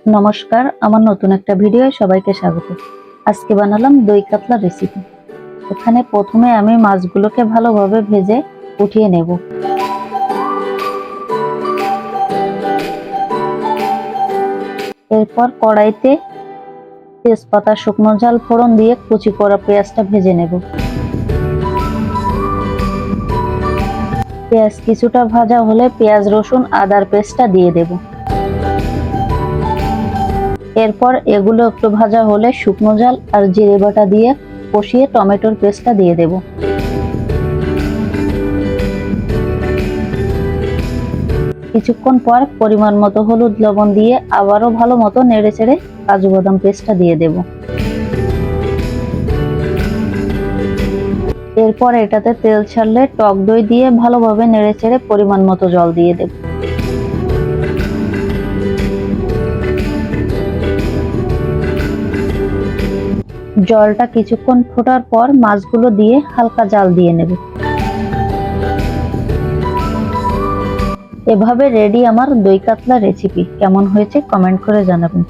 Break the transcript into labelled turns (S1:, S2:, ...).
S1: নমস্কার, আমার নতুন একটা ভিডিও সবাইকে স্বাগত। আজকে বানালাম দই কাতলা রেসিপি। এখানে প্রথমে আমি মাছগুলোকে ভালোভাবে ভেজে উঠিয়ে নেব। এরপর কড়াইতে তেজপাতা, শুকনো ঝাল ফোড়ন দিয়ে কুচি করা পেঁয়াজটা ভেজে নেব। পেঁয়াজ কিছুটা ভাজা হলে পেঁয়াজ, রসুন, আদার পেস্টটা দিয়ে দেব। এরপর এগুলো একটু ভাজা হলে শুকনো ঝাল আর জিরে বাটা দিয়ে কষিয়ে টমেটোর পেস্টটা দিয়ে দেব। কিছুক্ষণ পর পরিমাণ মতো হলুদ, লবণ দিয়ে আবারও ভালো মতো নেড়েচেড়ে কাজু বাদাম পেস্টটা দিয়ে দেব। এরপর এটাতে তেল ছাড়লে টক দই দিয়ে ভালোভাবে নেড়েচেড়ে পরিমাণ মতো জল দিয়ে দেব। জলটা কিছুক্ষণ ফোটার পর মাছগুলো দিয়ে হালকা জাল দিয়ে নেব। এভাবে রেডি আমার দই কাতলা রেসিপি। কেমন হয়েছে কমেন্ট করে জানাবেন।